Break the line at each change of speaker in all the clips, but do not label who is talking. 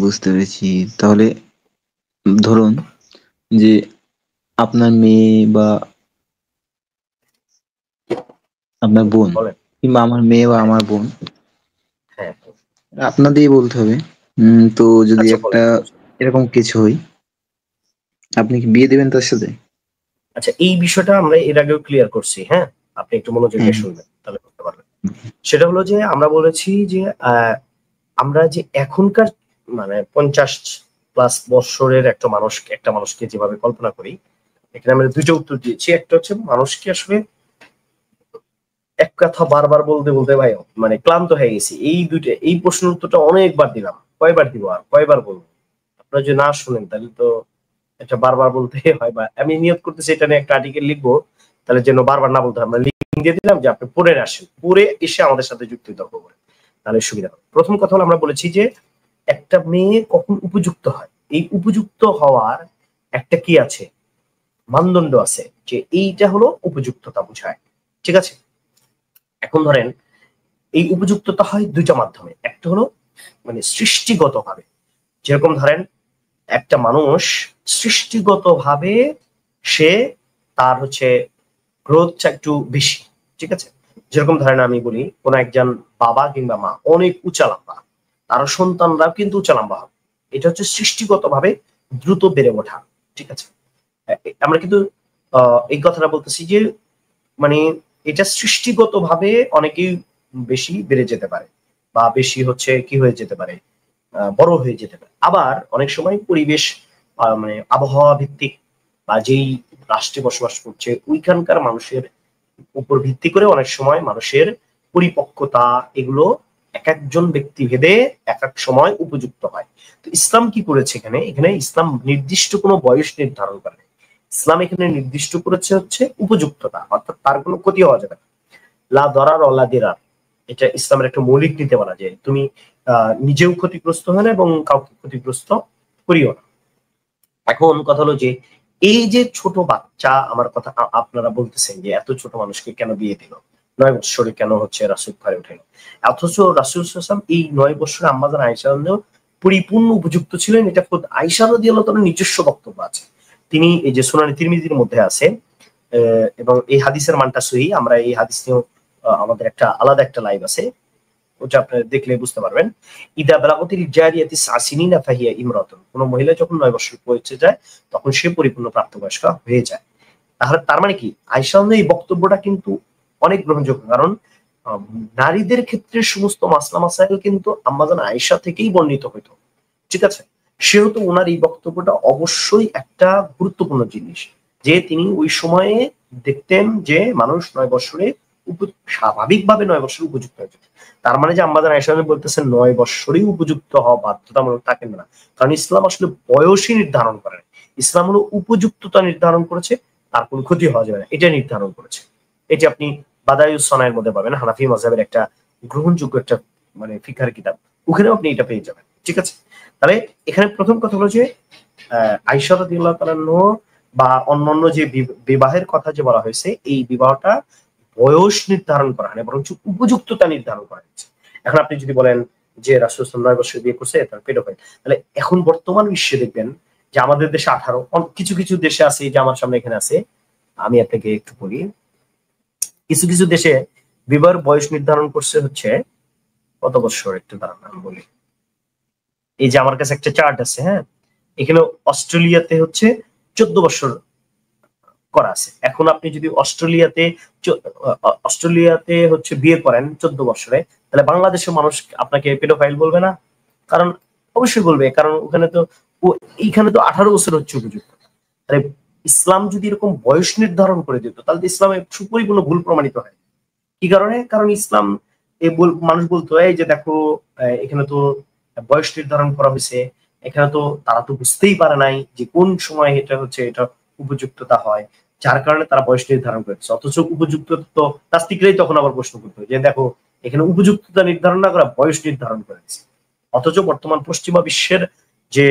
বুঝতে পেরেছি। তাহলে ধরুন যে আপনার মেয়ে বা আপনার বোন
বলেন।
কিংবা আমার মেয়ে বা আমার বোন,
হ্যাঁ,
আপনাদেরই বলতে হবে। তো যদি
আচ্ছা
একটা
বলেন।
এরকম কিছু হয়, আপনি কি বিয়ে দিবেন তার সাথে?
আচ্ছা, এই বিষয়টা আমরা এর আগেও ক্লিয়ার করছি। হ্যাঁ, আপনি একটু মনোযোগ
হ্যাঁ,
দিয়ে শুনবেন, তাহলে বুঝতে পারবেন। সেটা হলো যে আমরা বলেছি যে আমরা যে এখনকার মানে 50+ বৎসরের একটা মানুষকে যেভাবে কল্পনা করি, এখানে আমরা দুইটা উত্তর দিয়েছি। একটা হচ্ছে মানুষ কি আসলে এক কথা বারবার বলতে বলতে ভাই মানে ক্লান্ত হয়ে গেছি। এই প্রশ্নের উত্তরটা অনেকবার দিলাম, কয়বার দিব আর কয়বার বলবো? আপনারা যদি না শুনেন তাহলে তো এটা বারবার বলতে হয়। বা আমি নিয়ত করতেছি এটা নিয়ে একটা আর্টিকেল লিখবো, তাহলে যেন বারবার না বলতে হয়। আমরা লিঙ্ক দিয়ে দিলাম যে আপনি পড়ে আসেন, পড়ে এসে আমাদের সাথে যুক্তি তর্ক করেন, তাহলে সুবিধা হবে। প্রথম কথা হলো আমরা বলেছি যে একটা মেয়ে কখন উপযুক্ত হয়, এই উপযুক্ত হওয়ার একটা কি আছে, মানদণ্ড আছে, যে এইটা হলো উপযুক্ততা বোঝায়। ঠিক আছে? এখন ধরেন এই উপযুক্ততা হয় দুইটা মাধ্যমে। একটা হলো মানে সৃষ্টিগত ভাবে, যেরকম ধরেন একটা মানুষ সৃষ্টিগতভাবে সে তার হচ্ছে গ্রোথটা একটু বেশি। ঠিক আছে? যেরকম ধরেন আমি বলি কোন একজন বাবা কিংবা মা অনেক উঁচা লম্বা, তার সন্তানরাও কিন্তু উঁচা লম্বা হবে। এটা হচ্ছে সৃষ্টিগতভাবে দ্রুত বেড়ে ওঠা। ঠিক আছে? আমরা কিন্তু এই কথাটা বলতেছি যে মানে এটা সৃষ্টিগতভাবে অনেকেই বেশি বেড়ে যেতে পারে, বা বেশি হচ্ছে কি হয়ে যেতে পারে, বড় হয়ে যেতে পারে। আবার অনেক সময় পরিবেশ মানে আবহাওয়া ভিত্তিক, বা যেই রাষ্ট্রে বসবাস করছে ওইখানকার মানুষের উপর ভিত্তি করে অনেক সময় মানুষের পরিপক্কতা এগুলো এক একজন ব্যক্তি ভেদে এক এক সময় উপযুক্ত হয়। তো ইসলাম কি করেছে এখানে, এখানে ইসলাম নির্দিষ্ট কোনো বয়স নির্ধারণ করে নাই। ইসলাম এখানে নির্দিষ্ট করেছে হচ্ছে উপযুক্ততা, অর্থাৎ তার কোনো ক্ষতি হওয়া যাবে না। লা দরার অলা দিরার, এটা ইসলামের একটা মৌলিক নীতি বলা যায়। তুমি নিজেও ক্ষতিগ্রস্ত হয় না এবং কাউকে ক্ষতিগ্রস্ত করিও না। এখন কথা হলো যে এই যে ছোট বাচ্চা, আমার কথা আপনারা বলতেছেন যে এত ছোট মানুষকে কেন বিয়ে দিল, 9 বৎসরে কেন হচ্ছে রাসূল ঘরে উঠেন, অথচ রাসূল সাল্লাল্লাহু আলাইহি ওয়াসাল্লাম এই 9 বৎসরে আম্মাজান আয়েশা পরিপূর্ণ উপযুক্ত ছিলেন। এটা খুদ আয়েশা রাদিয়াল্লাহু তাআলার নিজস্ব বক্তব্য আছে। তিনি এই যে সুনানে তিরমিজির মধ্যে আছে, এবং এই হাদিসের মানটা সহি। আমরা এই হাদিস নিয়েও আমাদের একটা আলাদা একটা লাইভ আছে, ওটা আপনারা দেখলে বুঝতে পারবেন। ইদা বালাগতিল জারিয়াতি সাসিনিনা ফাহিয়া ইমরাতুন, কোন মহিলা যখন 9 বছর পৌঁছে যায় তখন সে পরিপূর্ণ প্রাপ্তবয়স্কা হয়ে যায়। তাহলে তার মানে কি, আয়েশা এই বক্তব্যটা কিন্তু অনেক গ্রহণযোগ্য। কারণ নারীদের ক্ষেত্রে সমস্ত মাসলা মাসাইল কিন্তু আম্মাজান আয়েশা থেকেই বর্ণিত হইতো। ঠিক আছে? সেহেতু ওনার এই বক্তব্যটা অবশ্যই একটা গুরুত্বপূর্ণ জিনিস, যে তিনি ওই সময়ে দেখতেন যে মানুষ 9 বছরে স্বাভাবিকভাবে 9 বছরে উপযুক্ত হয়েছে। তার মানে যে আম্মাজান আয়েশা বলতেছেন 9 বছরেই উপযুক্ত হওয়া বাধ্যতামূলক থাকে না। কারণ ইসলাম আসলে বয়সই নির্ধারণ করে না। ইসলাম হলো উপযুক্ততা নির্ধারণ করেছে, তার কোনো ক্ষতি হওয়া যাবে না এটা নির্ধারণ করেছে। এটি আপনি বাদায়ুস সানায়ের মধ্যে পাবেন, হানাফি মাযহাবের একটা গ্রহণযোগ্য একটা মানে ফিকহের কিতাব, ওখানেও আপনি এটা পেয়ে যাবেন। ঠিক আছে? তাহলে এখানে প্রথম কথা হলো যে আয়েশা রাদিয়াল্লাহু তাআলা বা অন্যান্য যে বিবাহের কথা যে বলা হয়েছে, এই বিবাহটা বয়স নির্ধারণ করা হয় না, বরং উপযুক্ততা নির্ধারণ করা হয়েছে। এখন আপনি যদি বলেন যে রাসূল সাল্লাল্লাহু আলাইহি ওয়াসাল্লাম বিয়ে করছে তার পেডোফাইল, তাহলে এখন বর্তমান বিশ্বে দেখবেন যে আমাদের দেশে 18, কিছু কিছু দেশে আছে, যে আমার সামনে এখানে আছে, আমি আপনাকে একটু বলি। কিছু কিছু দেশে বিবাহের বয়স নির্ধারণ করছে হচ্ছে কত বছর, একটু দাঁড়ান আমি বলি। এই যে আমার কাছে একটা চার্ট আছে, হ্যাঁ, এখানে অস্ট্রেলিয়াতে হচ্ছে 14 বছর করা আছে। এখন আপনি যদি অস্ট্রেলিয়াতে হচ্ছে বিয়ে করেন 14 বছরে, তাহলে বাংলাদেশের মানুষ আপনাকে পেডোফাইল বলবে না? কারণ অবশ্যই বলবে, কারণ ওখানে তো এইখানে তো 18 বছর হচ্ছে উপযুক্ত। তাহলে ইসলাম যদি এরকম বয়স নির্ধারণ করে দিত তাহলে ইসলামের সুপরিপূর্ণ ভুল প্রমাণিত হয়। কি কারণে? কারণ ইসলাম মানুষ বলতো এই যে দেখো এখানে তো বয়স নির্ধারণ করা হয়েছে, এখানে তো তারা তো বুঝতেই পারে নাই যে কোন সময় এটা হচ্ছে এটা উপযুক্ততা হয়, যার কারণে তারা বয়স নির্ধারণ করেছে। অথচ উপযুক্ত তো নাস্তিকরাই তখন আবার প্রশ্ন করতো যে দেখো এখানে উপযুক্ততা নির্ধারণ না করা বয়স নির্ধারণ করেছে। অথচ বর্তমান পশ্চিমা বিশ্বের যে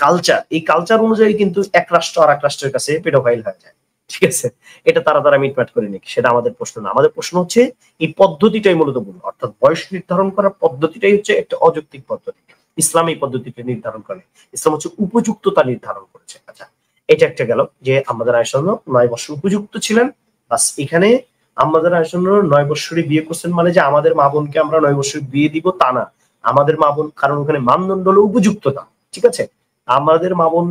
কালচার, এই কালচার অনুযায়ী কিন্তু এক রাষ্ট্র আর এক রাষ্ট্রের কাছে পেডোফাইল হয়ে যায়। ঠিক আছে? এটা তারা মিটমাট করে নিক, সেটা আমাদের প্রশ্ন না। আমাদের প্রশ্ন হচ্ছে এই পদ্ধতিটাই মূলত ভুল, অর্থাৎ বয়স নির্ধারণ করার পদ্ধতিটাই হচ্ছে একটা অযৌক্তিক পদ্ধতি। ইসলামী পদ্ধতিতে নির্ধারণ করে, ইসলাম হচ্ছে উপযুক্ততা নির্ধারণ করেছে। আচ্ছা, এটা একটা গেল যে আমাদের আয়েশা 9 বছর উপযুক্ত ছিলেন। বাস এখানে আমাদের আয়েশা 9 বছরে বিয়ে করছেন মানে যে আমাদের মা বোনকে আমরা 9 বছরে বিয়ে দিব তা না। আমাদের মা বোন, কারণ ওখানে মানদণ্ড হলো উপযুক্ততা, ঠিক আছে? আমাদের মা বোন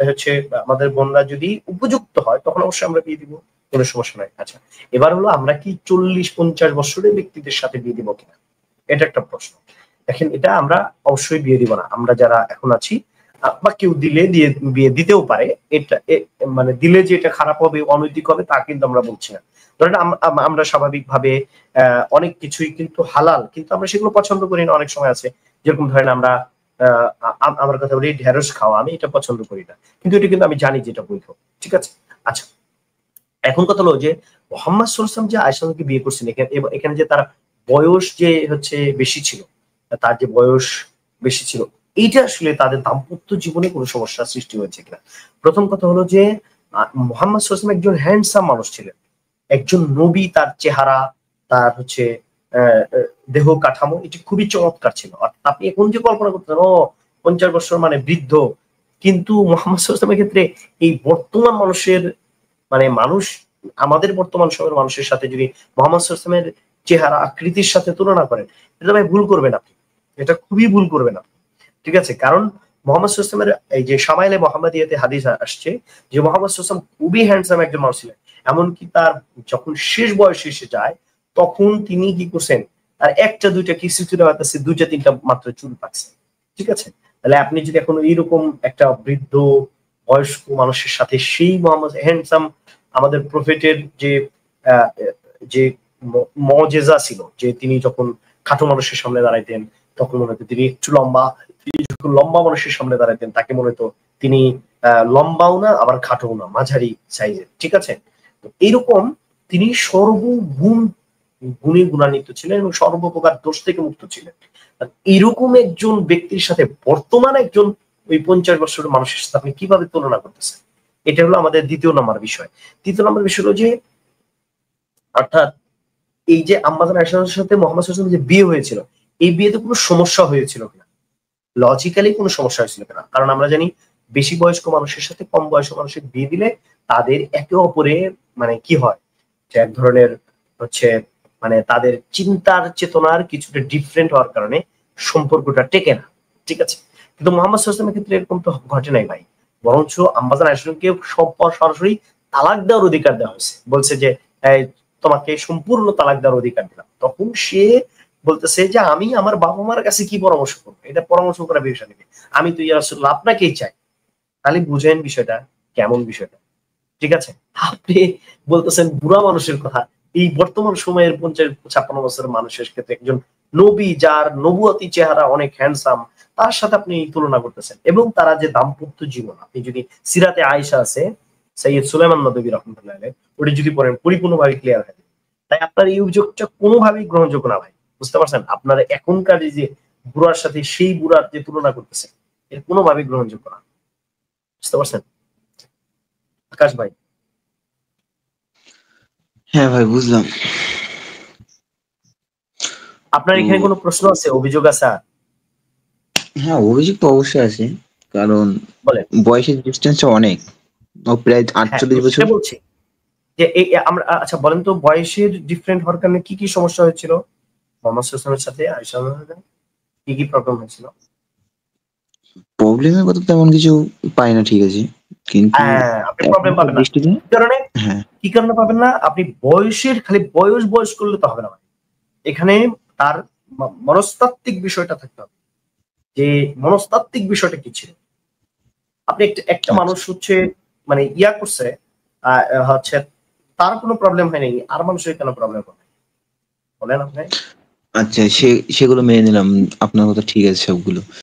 হচ্ছে আমাদের বোনরা যদি উপযুক্ত হয় তখন অবশ্যই আমরা বিয়ে দিব, কোনো সমস্যা নাই। আচ্ছা, এবার হলো আমরা কি 40-50 বছরের ব্যক্তিদের সাথে বিয়ে দিব কিনা, এটা একটা প্রশ্ন। দেখেন, এটা আমরা অবশ্যই বিয়ে দিব না। আমরা যারা এখন আছি বা কেউ দিলে বিয়ে দিতেও পারে, এটা মানে দিলে যে এটা খারাপ হবে, অনৈতিক হবে তা কিন্তু আমরা বলছি না। ধরেন আমরা স্বাভাবিকভাবে অনেক কিছুই কিন্তু হালাল, কিন্তু আমরা সেগুলো পছন্দ করি না। অনেক সময় আছে যেরকম ধরেন আমরা আমার কথা বলি ঢেঁড়স খাওয়া, আমি এটা পছন্দ করি না, কিন্তু এটা কিন্তু আমি জানি যে এটা বৈধ, ঠিক আছে? আচ্ছা, এখন কথা হলো যে মোহাম্মদ সাল্লাল্লাহু আলাইহি ওয়াসাল্লাম যে আয়েশাকে বিয়ে করছেন, এখানে যে তার বয়স যে হচ্ছে বেশি ছিল, তার যে বয়স বেশি ছিল, এইটা আসলে তাদের দাম্পত্য জীবনে কোনো সমস্যার সৃষ্টি হয়েছে কিনা। প্রথম কথা হলো যে মোহাম্মদ সাল্লাল্লাহু আলাইহি ওয়াসাল্লাম একজন হ্যান্ডসাম মানুষ ছিলেন, একজন নবী, তার চেহারা, তার হচ্ছে দেহ কাঠামো এটি খুবই চমৎকার ছিল। অর্থাৎ আপনি এখন যে কল্পনা করতেন ও 50 বছর মানে বৃদ্ধ, কিন্তু মোহাম্মদ সাল্লাল্লাহু আলাইহি ওয়াসাল্লামের ক্ষেত্রে এই বর্তমান মানুষের মানে মানুষ, আমাদের বর্তমান সময়ের মানুষের সাথে যদি মোহাম্মদ সাল্লাল্লাহু আলাইহি ওয়াসাল্লামের চেহারা আকৃতির সাথে তুলনা করেন, এটা ভাই ভুল করবেন আপনি, এটা খুবই ভুল করবেন আপনি, ঠিক আছে? কারণ মোহাম্মদ সাল্লাল্লাহু আলাইহি ওয়াসাল্লামের এই যে শামাইলে মুহাম্মাদিয়াতে হাদিস আসছে যে মোহাম্মদ সাল্লাল্লাহু আলাইহি ওয়াসাল্লাম খুবই হ্যান্ডসাম একজন মানুষ ছিলেন। এমনকি তার যখন শেষ বয়সে এসে যায় তখন তিনি কি করছেন, আর একটা দুইটা কিছু চুল পাকছে, দুইটা তিনটা মাত্র চুল পাকছে, ঠিক আছে? তাহলে আপনি যদি এখন এইরকম একটা বৃদ্ধ বয়স্ক মানুষের সাথে সেই মোহাম্মদ হ্যান্ডসাম আমাদের প্রফেটের যে যে মজেজা ছিল, যে তিনি যখন খাটো মানুষের সামনে দাঁড়াইতেন তখন মনে হতো তিনি একটু লম্বা, তিনি যখন লম্বা মানুষের সামনে দাঁড়াইতেন তাকে মনে হতো তিনি লম্বাও না আবার খাটোও না, মাঝারি সাইজের, ঠিক আছে? তো এইরকম তিনি গুণে গুণান্বিত ছিলেন এবং সর্বপ্রকার দোষ থেকে মুক্ত ছিলেন। এরকম একজন ব্যক্তির সাথে বর্তমান একজন ওই 50 বছরের মানুষের সাথে আপনি কিভাবে তুলনা করতেছেন? এটা হলো আমাদের দ্বিতীয় নম্বর বিষয়। তৃতীয় নম্বর বিষয় হলো যে অর্থাৎ এই যে আম্মাজান আয়েশার সাথে মোহাম্মদ সাল্লাল্লাহু আলাইহি ওয়াসাল্লাম যে বিয়ে হয়েছিল, এই বিয়েতে কোনো সমস্যা হয়েছিল কিনা, লজিক্যালি কোনো সমস্যা হয়েছিল কিনা? কারণ আমরা জানি বেশি বয়স্ক মানুষের সাথে কম বয়স্ক মানুষের বিয়ে দিলে তাদের একে অপরের মানে কি হয়, যে এক ধরনের হচ্ছে মানে তাদের চিন্তার চেতনার কিছুটা ডিফারেন্ট হওয়ার কারণে সম্পর্কটা টেকে না, ঠিক আছে? কিন্তু মোহাম্মদ সাল্লাল্লাহু আলাইহি ওয়াসাল্লামের ক্ষেত্রে এরকম তো ঘটে নাই ভাই, বরঞ্চ আম্মাজান আয়েশাকে সরাসরি তালাক দেওয়ার অধিকার দেওয়া হয়েছে। বলছে যে তোমাকে সম্পূর্ণ তালাক দেওয়ার অধিকার দিলাম। তখন সে বলতেছে যে আমি আমার বাবা মার কাছে কি পরামর্শ করবো, এটা পরামর্শ করা বিষয় নেই, আমি তো ইয়া রাসূলুল্লাহ আপনাকেই চাই। তাহলে বুঝেন বিষয়টা কেমন, বিষয়টা ঠিক আছে? আপনি বলতেছেন বুড়া মানুষের কথা, এই বর্তমান সময়ের 50-56 বছরের মানুষের ক্ষেত্রে একজন নবী যার নবুয়তি চেহারা অনেক হ্যান্ডসাম, তার সাথে আপনি তুলনা করতেছেন। এবং তারা যে দাম্পত্য জীবন, আপনি যদি সিরাতে আয়েশা আছে সৈয়দ সুলাইমান নদভী রাহমাতুল্লাহ আলাইহি, ওটা যদি পড়েন পরিপূর্ণভাবে ক্লিয়ার হয়ে যাবে। তাই আপনার এই অভিযোগটা কোনোভাবেই গ্রহণযোগ্য না ভাই, বুঝতে পারছেন? আপনারা এখনকার এই যে বুড়ার সাথে সেই বুড়ার যে তুলনা করতেছেন, এর কোনোভাবেই গ্রহণযোগ্য না, বুঝতে পারছেন? আকাশ ভাই,
হ্যাঁ ভাই, বুঝলাম।
আপনার
তো
এখানে কোনো প্রশ্ন আছে, অভিযোগ আছে?
হ্যাঁ, অভিযোগ তো অবশ্যই আছে, কারণ
বলেন।
বয়সের ডিস্টেন্সটা অনেক, ও প্রায়
হ্যাঁ,
48 বছর।
সেটা বলছি যে এই আমরা আচ্ছা বলেন তো বয়সের ডিফারেন্ট হওয়ার কারণে কি কি সমস্যা হয়েছিল মোহাম্মদ সাল্লাল্লাহু আলাইহি সাথে আয়েশা রাদিয়াল্লাহু আনহা, কি কি প্রবলেম হয়েছিল?
প্রবলেমের কথা তেমন কিছু পাই না, ঠিক আছে, কিন্তু
হ্যাঁ, আপনি প্রবলেম
এখনকার
পাবেন না।
দৃষ্টিতে
কি কারণে?
হ্যাঁ।
কি কারণে পাবেন না? আপনি বয়সের খালি বয়স করলে তো হবে না ভাই। এখানে তার মনস্তাত্ত্বিক বিষয়টা থাকতে হবে। যে মনস্তাত্ত্বিক বিষয়টা কি ছিল? আপনি একটা
আচ্ছা
মানুষ হচ্ছে মানে ইয়া করছে হচ্ছে তার কোনো প্রবলেম হয়নি, আর মানুষের কেন প্রবলেম হবে? বলেন আপনি।
আচ্ছা, সেগুলো মেনে নিলাম, আপনার কথা ঠিক আছে সবগুলো।